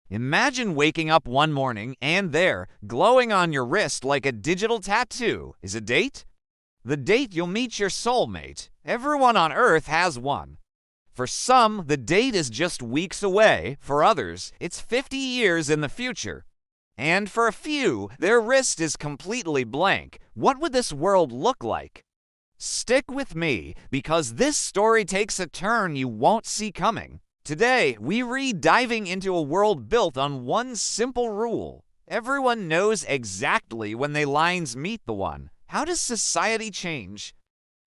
Imagine waking up one morning and there, glowing on your wrist like a digital tattoo, is a date? The date you'll meet your soulmate. Everyone on Earth has one. For some, the date is just weeks away. For others, it's 50 years in the future. And for a few, their wrist is completely blank. What would this world look like? Stick with me, because this story takes a turn you won't see coming. Today, we read diving into a world built on one simple rule. Everyone knows exactly when they lines meet the one. How does society change?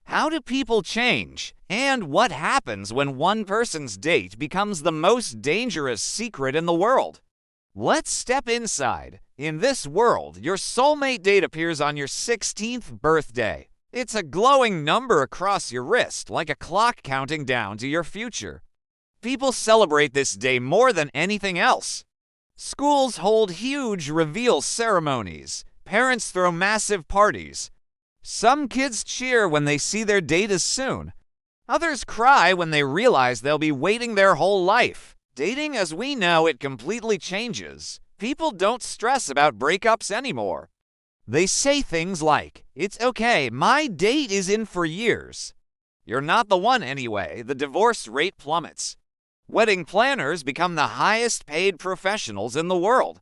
How do people change? And what happens when one person's date becomes the most dangerous secret in the world? Let's step inside. In this world, your soulmate date appears on your 16th birthday. It's a glowing number across your wrist, like a clock counting down to your future. People celebrate this day more than anything else. Schools hold huge reveal ceremonies. Parents throw massive parties. Some kids cheer when they see their date is soon. Others cry when they realize they'll be waiting their whole life. Dating as we know it completely changes. People don't stress about breakups anymore. They say things like, "It's okay, my date is in for years." You're not the one anyway. The divorce rate plummets. Wedding planners become the highest paid professionals in the world.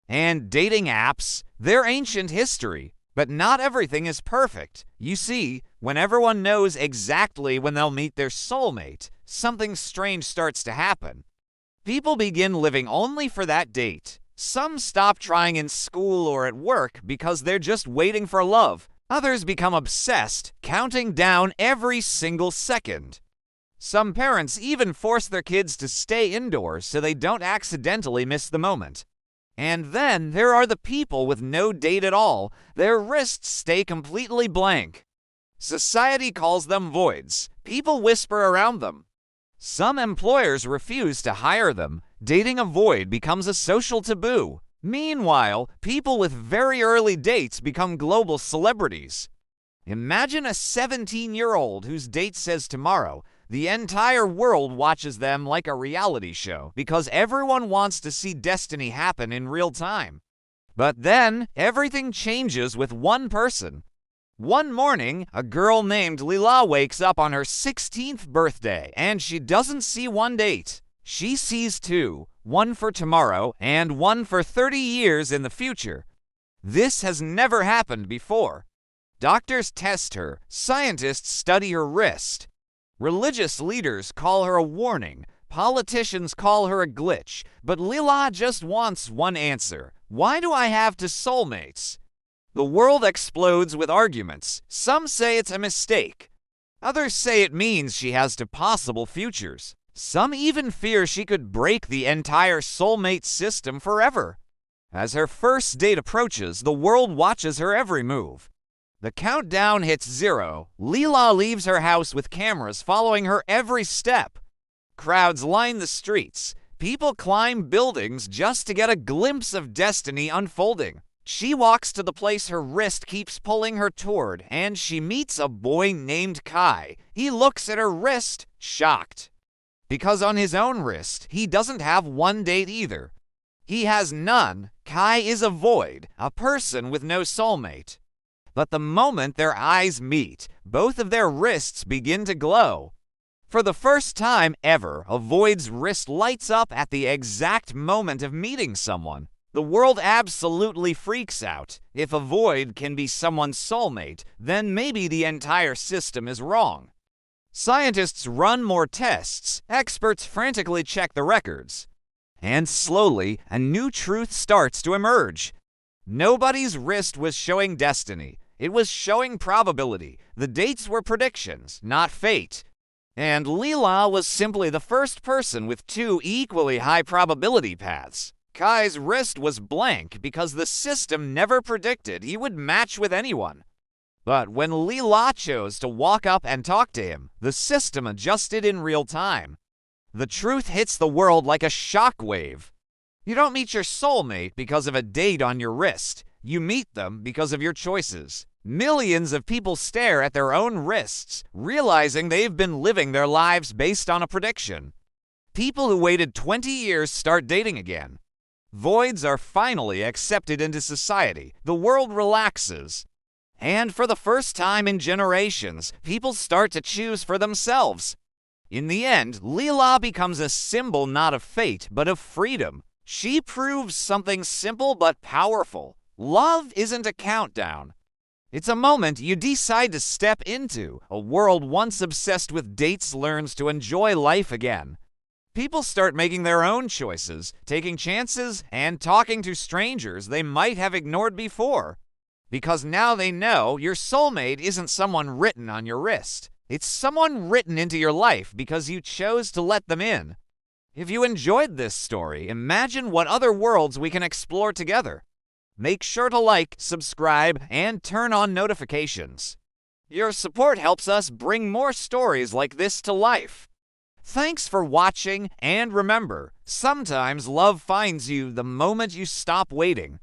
And dating apps, they're ancient history. But not everything is perfect. You see, when everyone knows exactly when they'll meet their soulmate, something strange starts to happen. People begin living only for that date. Some stop trying in school or at work because they're just waiting for love. Others become obsessed, counting down every single second. Some parents even force their kids to stay indoors so they don't accidentally miss the moment. And then there are the people with no date at all. Their wrists stay completely blank. Society calls them voids. People whisper around them. Some employers refuse to hire them. Dating a void becomes a social taboo. Meanwhile, people with very early dates become global celebrities. Imagine a 17-year-old whose date says tomorrow. The entire world watches them like a reality show because everyone wants to see destiny happen in real time. But then, everything changes with one person. One morning, a girl named Lila wakes up on her 16th birthday, and she doesn't see one date. She sees two, one for tomorrow and one for 30 years in the future. This has never happened before. Doctors test her. Scientists study her wrist. Religious leaders call her a warning. Politicians call her a glitch. But Lila just wants one answer. Why do I have two soulmates? The world explodes with arguments. Some say it's a mistake. Others say it means she has two possible futures. Some even fear she could break the entire soulmate system forever. As her first date approaches, the world watches her every move. The countdown hits 0. Lila leaves her house with cameras following her every step. Crowds line the streets. People climb buildings just to get a glimpse of destiny unfolding. She walks to the place her wrist keeps pulling her toward, and she meets a boy named Kai. He looks at her wrist, shocked. Because on his own wrist, he doesn't have one date either. He has none. Kai is a void, a person with no soulmate. But the moment their eyes meet, both of their wrists begin to glow. For the first time ever, a void's wrist lights up at the exact moment of meeting someone. The world absolutely freaks out. If a void can be someone's soulmate, then maybe the entire system is wrong. Scientists run more tests. Experts frantically check the records. And slowly, a new truth starts to emerge. Nobody's wrist was showing destiny. It was showing probability. The dates were predictions, not fate. And Lila was simply the first person with two equally high probability paths. Kai's wrist was blank because the system never predicted he would match with anyone. But when Lila chose to walk up and talk to him, the system adjusted in real time. The truth hits the world like a shockwave. You don't meet your soulmate because of a date on your wrist. You meet them because of your choices. Millions of people stare at their own wrists, realizing they've been living their lives based on a prediction. People who waited 20 years start dating again. Voids are finally accepted into society. The world relaxes. And for the first time in generations, people start to choose for themselves. In the end, Leela becomes a symbol not of fate, but of freedom. She proves something simple but powerful. Love isn't a countdown. It's a moment you decide to step into. A world once obsessed with dates learns to enjoy life again. People start making their own choices, taking chances, and talking to strangers they might have ignored before. Because now they know your soulmate isn't someone written on your wrist. It's someone written into your life because you chose to let them in. If you enjoyed this story, imagine what other worlds we can explore together. Make sure to like, subscribe, and turn on notifications. Your support helps us bring more stories like this to life. Thanks for watching, and remember, sometimes love finds you the moment you stop waiting.